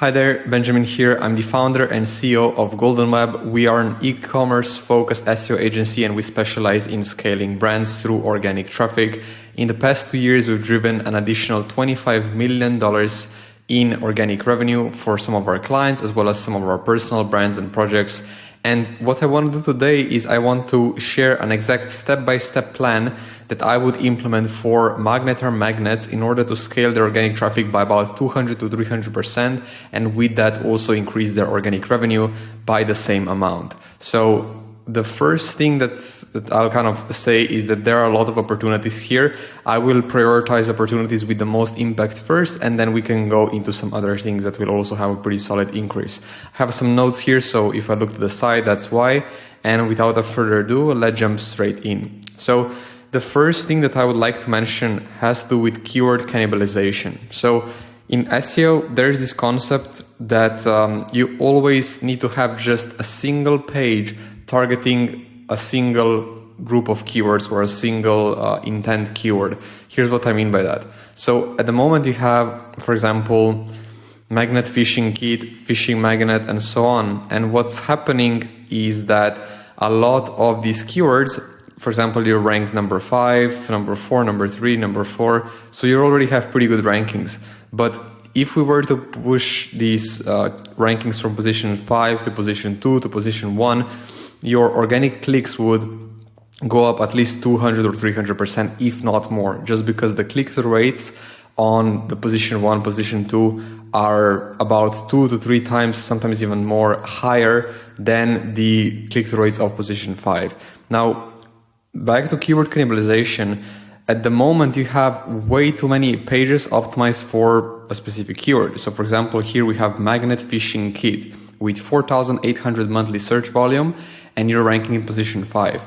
Hi there, Benjamin here. I'm the founder and CEO of Golden Web. We are an e-commerce focused SEO agency and we specialize in scaling brands through organic traffic. In the past 2 years, we've driven an additional $25 million in organic revenue for some of our clients, as well as some of our personal brands and projects. And what I want to do today is I want to share an exact step-by-step plan that I would implement for Magnetar magnets in order to scale their organic traffic by about 200 to 300%, and with that also increase their organic revenue by the same amount. So the first thing that I'll kind of say is that there are a lot of opportunities here. I will prioritize opportunities with the most impact first, and then we can go into some other things that will also have a pretty solid increase. I have some notes here, so if I look to the side, that's why. And without a further ado, let's jump straight in. So the first thing that I would like to mention has to do with keyword cannibalization. So in SEO, there is this concept that you always need to have just a single page targeting a single group of keywords or a single intent keyword. Here's what I mean by that. So at the moment you have, for example, magnet fishing kit, fishing magnet, and so on. And what's happening is that a lot of these keywords, for example, you're ranked number 5, number 4, number 3, number 4. So you already have pretty good rankings. But if we were to push these rankings from position 5 to position 2 to position 1, your organic clicks would go up at least 200 or 300%, if not more, just because the click-through rates on the position 1, position 2 are about 2 to 3 times, sometimes even more, higher than the click-through rates of position 5. Now, back to keyword cannibalization, at the moment you have way too many pages optimized for a specific keyword. So for example, here we have magnet fishing kit with 4,800 monthly search volume, and you're ranking in position 5.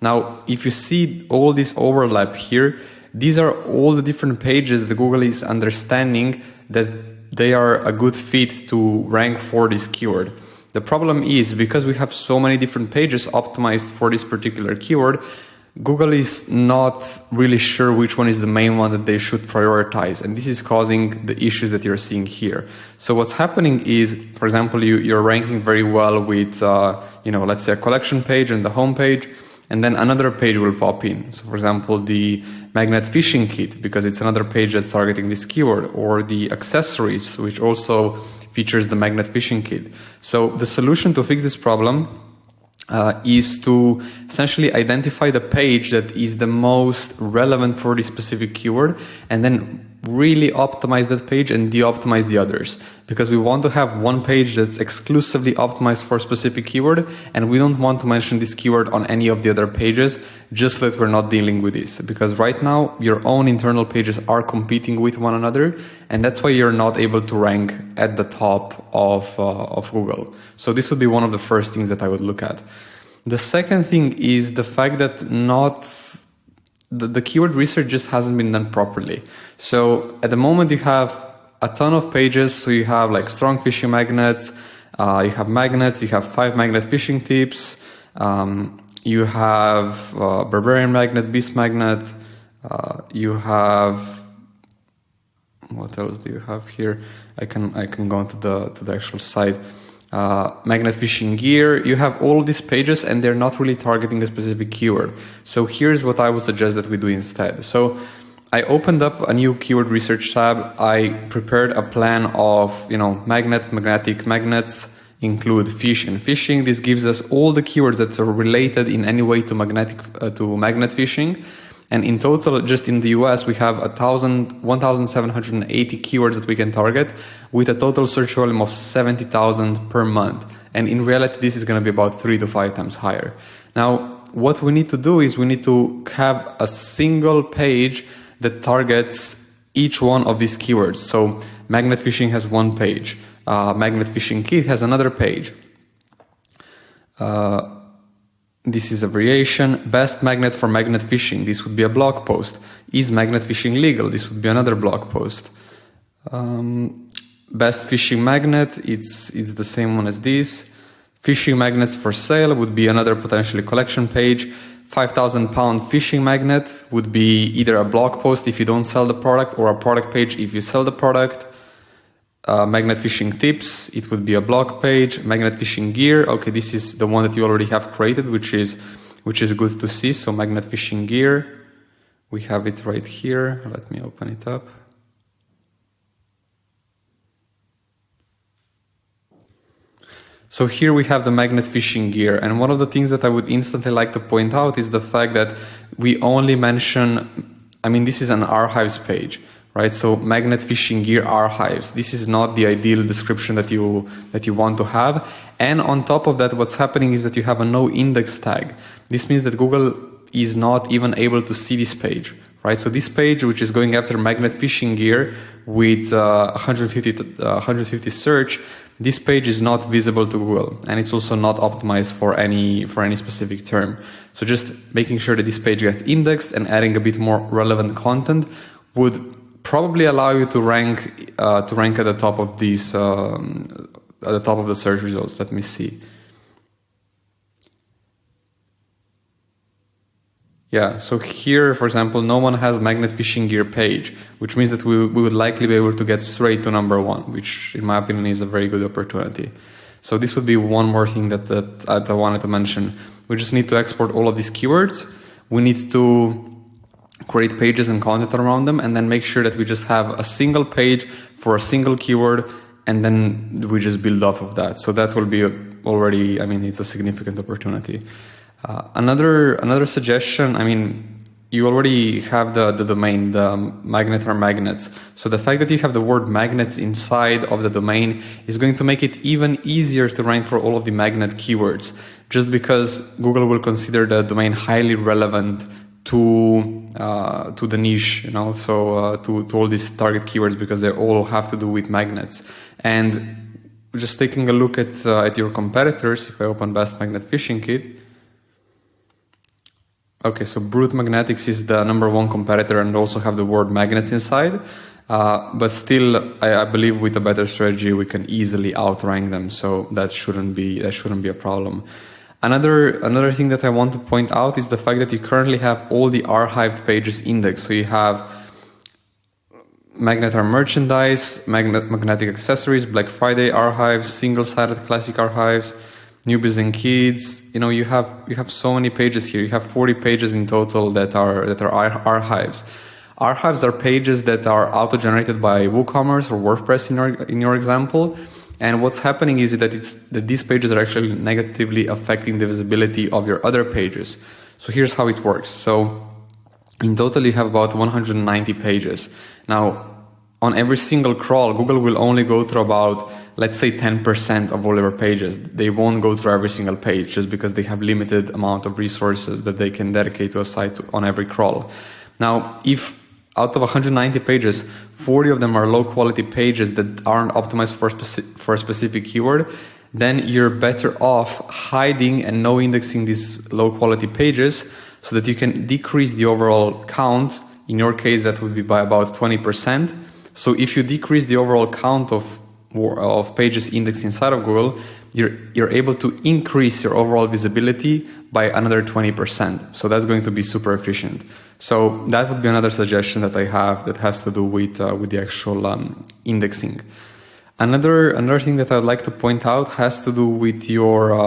Now, if you see all this overlap here, these are all the different pages that Google is understanding that they are a good fit to rank for this keyword. The problem is, because we have so many different pages optimized for this particular keyword, Google is not really sure which one is the main one that they should prioritize, and this is causing the issues that you're seeing here. So what's happening is, for example, you're ranking very well with, let's say a collection page and the home page, and then another page will pop in. So for example, the magnet fishing kit, because it's another page that's targeting this keyword, or the accessories, which also features the magnet fishing kit. So the solution to fix this problem is to essentially identify the page that is the most relevant for this specific keyword, and then really optimize that page and de-optimize the others. Because we want to have one page that's exclusively optimized for a specific keyword, and we don't want to mention this keyword on any of the other pages, just so that we're not dealing with this. Because right now, your own internal pages are competing with one another, and that's why you're not able to rank at the top of Google. So this would be one of the first things that I would look at. The second thing is the fact that the keyword research just hasn't been done properly. So at the moment you have a ton of pages. So you have like strong fishing magnets, you have magnets, you have 5 magnet fishing tips, you have barbarian magnet, beast magnet, you have, what else do you have here? I can go into the actual site. Magnet fishing gear. You have all of these pages and they're not really targeting a specific keyword. So here's what I would suggest that we do instead. So I opened up a new keyword research tab. I prepared a plan of, magnetic magnets include fish and fishing. This gives us all the keywords that are related in any way to magnet fishing. And in total, just in the US, we have 1,780 keywords that we can target with a total search volume of 70,000 per month. And in reality, this is going to be about 3 to 5 times higher. Now, what we need to do is we need to have a single page that targets each one of these keywords. So magnet fishing has one page. Magnet fishing kit has another page. This is a variation. Best magnet for magnet fishing. This would be a blog post. Is magnet fishing legal? This would be another blog post. Best fishing magnet. It's the same one as this. Fishing magnets for sale would be another potentially collection page. 5,000 pound fishing magnet would be either a blog post if you don't sell the product, or a product page if you sell the product. magnet fishing tips, it would be a blog page. Magnet fishing gear, okay, this is the one that you already have created, which is good to see. So magnet fishing gear, we have it right here. Let me open it up. So here we have the magnet fishing gear, and one of the things that I would instantly like to point out is the fact that we only mention, I mean, this is an archives page, right? So magnet fishing gear archives. This is not the ideal description that you want to have. And on top of that, what's happening is that you have a no index tag. This means that Google is not even able to see this page, right? So this page, which is going after magnet fishing gear with 150 search, this page is not visible to Google, and it's also not optimized for any specific term. So just making sure that this page gets indexed and adding a bit more relevant content would probably allow you to rank at the top of these at the top of the search results. Let me see. Yeah, so here, for example, no one has magnet fishing gear page, which means that we would likely be able to get straight to number one, which in my opinion is a very good opportunity. So this would be one more thing that I wanted to mention. We just need to export all of these keywords. We need to create pages and content around them, and then make sure that we just have a single page for a single keyword, and then we just build off of that. So that will be already, I mean, it's a significant opportunity. Another suggestion, I mean, you already have the domain, the Magnetar magnets. So the fact that you have the word magnets inside of the domain is going to make it even easier to rank for all of the magnet keywords, just because Google will consider the domain highly relevant to the niche, you know, so to all these target keywords, because they all have to do with magnets. And just taking a look at your competitors, if I open Best Magnet Fishing Kit, okay, so Brute Magnetics is the #1 competitor and also have the word magnets inside, but still, I believe with a better strategy we can easily outrank them. So that shouldn't be a problem. Another thing that I want to point out is the fact that you currently have all the archived pages indexed. So you have Magnetar merchandise, magnetic accessories, Black Friday archives, single-sided classic archives, newbies and kids. You know, you have so many pages here. You have 40 pages in total that are archives. Archives are pages that are auto-generated by WooCommerce or WordPress in your example. And what's happening is that these pages are actually negatively affecting the visibility of your other pages. So here's how it works. So in total, you have about 190 pages. Now, on every single crawl, Google will only go through about, let's say, 10% of all of your pages. They won't go through every single page just because they have limited amount of resources that they can dedicate to a site on every crawl. Now, if out of 190 pages, 40 of them are low quality pages that aren't optimized for a specific keyword, then you're better off hiding and no indexing these low quality pages so that you can decrease the overall count. In your case, that would be by about 20%. So if you decrease the overall count of pages indexed inside of Google, you're able to increase your overall visibility by another 20%. So that's going to be super efficient. So that would be another suggestion that I have that has to do with the actual indexing. Another thing that I'd like to point out has to do with your,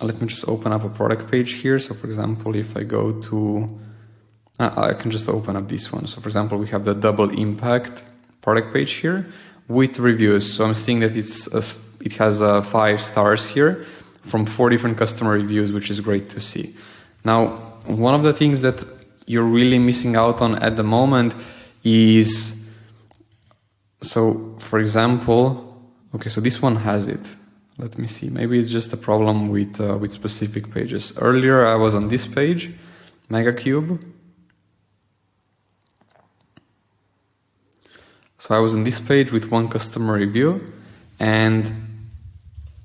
let me just open up a product page here. So for example, if I go to, I can just open up this one. So for example, we have the double impact product page here with reviews. So I'm seeing that it has 5 stars here from 4 different customer reviews, which is great to see. Now, one of the things that you're really missing out on at the moment is, so for example, okay, so this one has it. Let me see. Maybe it's just a problem with specific pages. Earlier, I was on this page, MegaCube. So I was on this page with 1 customer review, and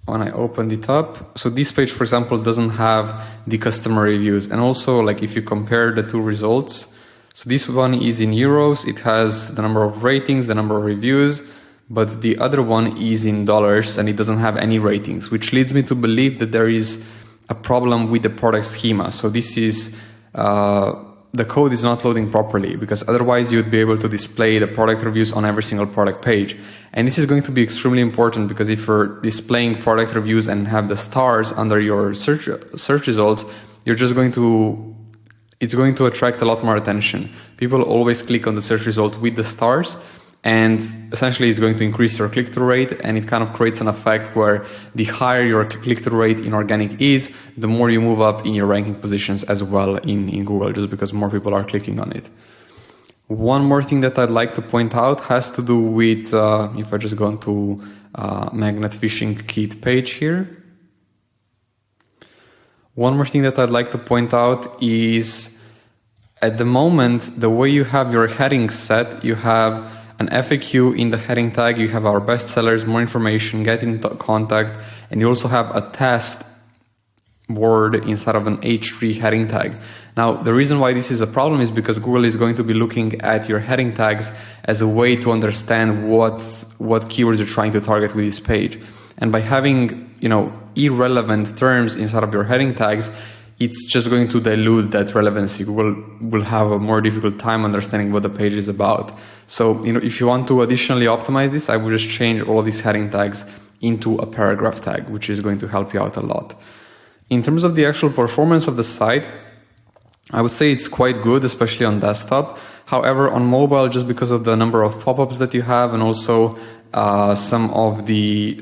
when I opened it up, so this page, for example, doesn't have the customer reviews. And also, like, if you compare the 2 results, so this one is in euros, it has the number of ratings, the number of reviews, but the other one is in dollars and it doesn't have any ratings, which leads me to believe that there is a problem with the product schema. So this is the code is not loading properly, because otherwise you'd be able to display the product reviews on every single product page. And this is going to be extremely important, because if you're displaying product reviews and have the stars under your search results, it's going to attract a lot more attention. People always click on the search result with the stars, and essentially it's going to increase your click-through rate, and it kind of creates an effect where the higher your click-through rate in organic is, the more you move up in your ranking positions as well in Google, just because more people are clicking on it. One more thing that I'd like to point out has to do with, if I just go into Magnet Phishing Kit page here. One more thing that I'd like to point out is, at the moment, the way you have your heading set, you have an FAQ in the heading tag, you have our bestsellers, more information, get in contact, and you also have a test word inside of an H3 heading tag. Now, the reason why this is a problem is because Google is going to be looking at your heading tags as a way to understand what keywords you're trying to target with this page. And by having, irrelevant terms inside of your heading tags, it's just going to dilute that relevancy. Google will have a more difficult time understanding what the page is about. So, if you want to additionally optimize this, I would just change all of these heading tags into a paragraph tag, which is going to help you out a lot. In terms of the actual performance of the site, I would say it's quite good, especially on desktop. However, on mobile, just because of the number of pop-ups that you have, and also some of the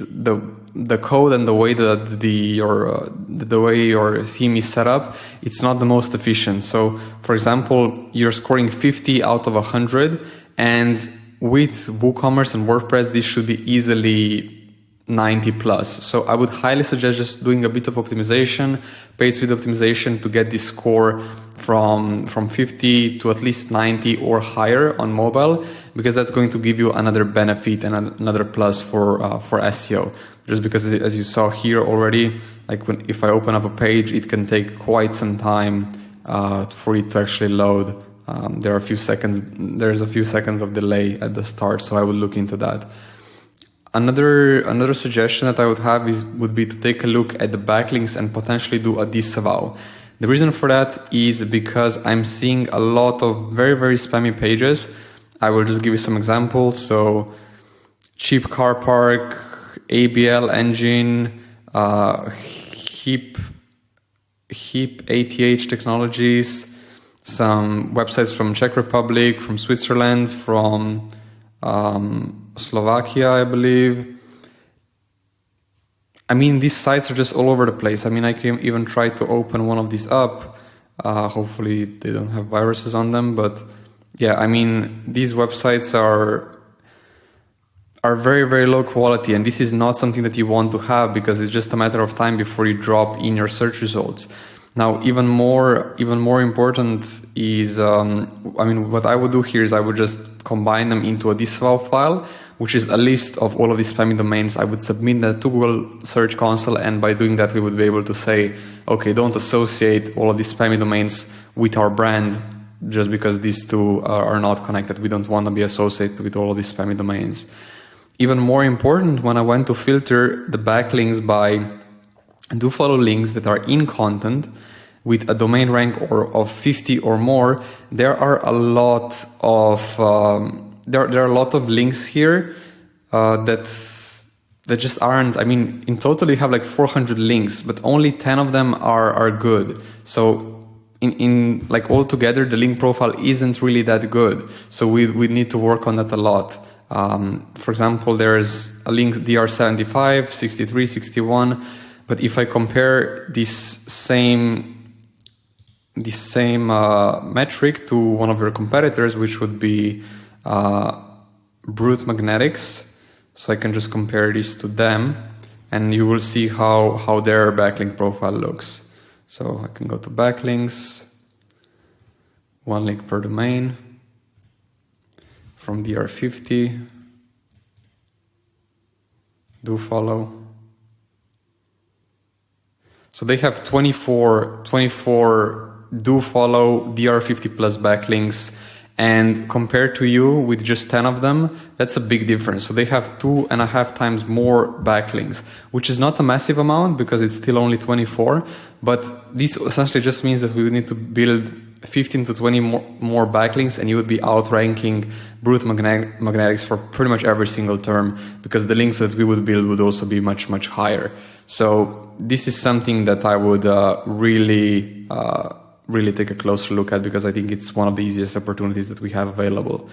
code and the way that the way your theme is set up, it's not the most efficient. So, for example, you're scoring 50 out of 100, and with WooCommerce and WordPress, this should be easily 90 plus. So I would highly suggest just doing a bit of optimization, page speed optimization, to get this score from 50 to at least 90 or higher on mobile, because that's going to give you another benefit and another plus for SEO. Just because, as you saw here already, like if I open up a page, it can take quite some time for it to actually load. There's a few seconds of delay at the start, so I would look into that. Another suggestion that I would have would be to take a look at the backlinks and potentially do a disavow. The reason for that is because I'm seeing a lot of very, very spammy pages. I will just give you some examples. So, cheap car park, ABL engine, Hip ATH technologies, some websites from Czech Republic, from Switzerland, from Slovakia, I believe. I mean, these sites are just all over the place. I mean, I can even try to open one of these up. Hopefully they don't have viruses on them, but yeah, I mean, these websites are very, very low quality, and this is not something that you want to have, because it's just a matter of time before you drop in your search results. Now, even more important is, what I would do here is I would just combine them into a disavow file, which is a list of all of these spammy domains. I would submit that to Google Search Console, and by doing that, we would be able to say, okay, don't associate all of these spammy domains with our brand, just because these two are not connected. We don't want to be associated with all of these spammy domains. Even more important, when I went to filter the backlinks by do follow links that are in content with a domain rank of 50 or more, there are a lot of there are a lot of links here that just aren't. I mean, in total you have like 400 links, but only 10 of them are good. So in like altogether, the link profile isn't really that good. So we need to work on that a lot. For example, there's a link DR75, 63, 61. But if I compare this same metric to one of your competitors, which would be Brute Magnetics, so I can just compare this to them, and you will see how their backlink profile looks. So I can go to backlinks, one link per domain, from DR50, do follow. So they have 24 do follow DR50 plus backlinks, and compared to you with just 10 of them, that's a big difference. So they have 2.5 times more backlinks, which is not a massive amount because it's still only 24, but this essentially just means that we need to build 15 to 20 more backlinks and you would be outranking brute magnetics for pretty much every single term, because the links that we would build would also be much, much higher. So this is something that I would really take a closer look at, because I think it's one of the easiest opportunities that we have available.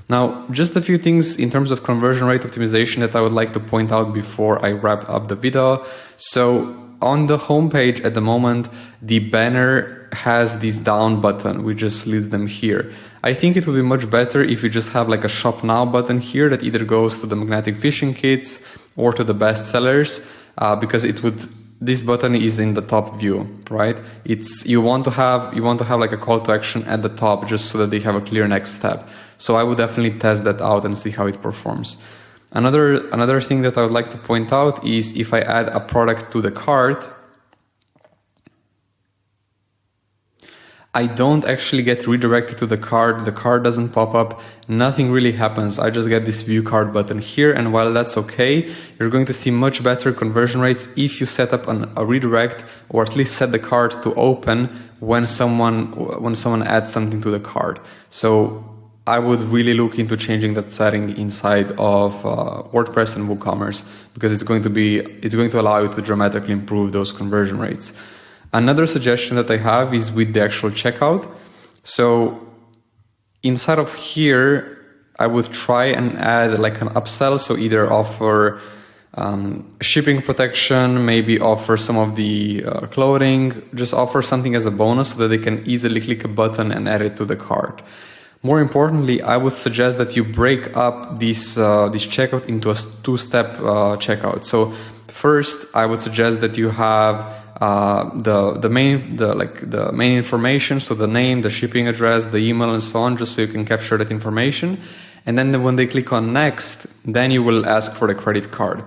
Now, just a few things in terms of conversion rate optimization that I would like to point out before I wrap up the video. So on the homepage at the moment, the banner has this down button. We just list them here. I think it would be much better if you just have like a shop now button here that either goes to the magnetic fishing kits or to the best sellers, because this button is in the top view, right? You want to have like a call to action at the top, just so that they have a clear next step. So I would definitely test that out and see how it performs. Another thing that I would like to point out is if I add a product to the cart, I don't actually get redirected to the cart. The cart doesn't pop up. Nothing really happens. I just get this view cart button here. And while that's okay, you're going to see much better conversion rates if you set up a redirect, or at least set the cart to open when someone adds something to the cart. So I would really look into changing that setting inside of WordPress and WooCommerce, because it's going to allow you to dramatically improve those conversion rates. Another suggestion that I have is with the actual checkout. So inside of here, I would try and add like an upsell. So either offer shipping protection, maybe offer some of the clothing, just offer something as a bonus so that they can easily click a button and add it to the cart. More importantly, I would suggest that you break up this checkout into a two-step checkout. So first, I would suggest that you have the main information, so the name, the shipping address, the email, and so on, just so you can capture that information. And then when they click on next, then you will ask for the credit card,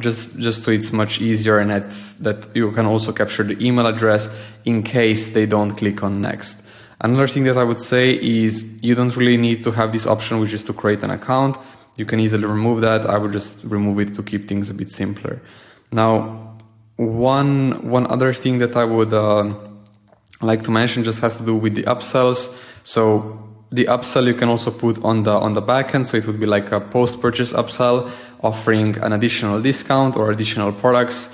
just so it's much easier, and that you can also capture the email address in case they don't click on next. Another thing that I would say is you don't really need to have this option, which is to create an account. You can easily remove that. I would just remove it to keep things a bit simpler. Now, one other thing that I would like to mention just has to do with the upsells. So the upsell you can also put on the back end. So it would be like a post-purchase upsell, offering an additional discount or additional products.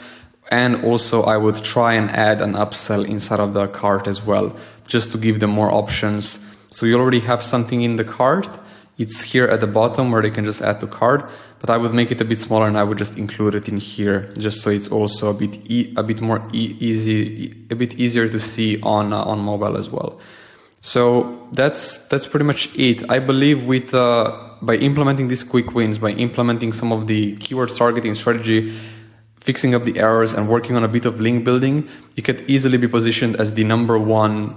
And also I would try and add an upsell inside of the cart as well, just to give them more options. So you already have something in the cart. It's here at the bottom where they can just add to cart, but I would make it a bit smaller and I would just include it in here, just so it's also a bit easier to see on mobile as well. So that's pretty much it. I believe with by implementing these quick wins, by implementing some of the keyword targeting strategy, fixing up the errors and working on a bit of link building, you could easily be positioned as the #1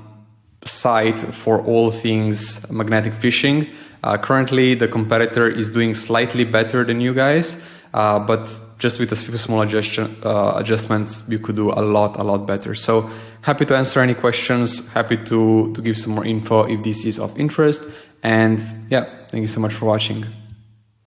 site for all things magnetic fishing. Currently, the competitor is doing slightly better than you guys, but just with a few small adjustments, you could do a lot better. So happy to answer any questions, happy to give some more info if this is of interest. And yeah, thank you so much for watching.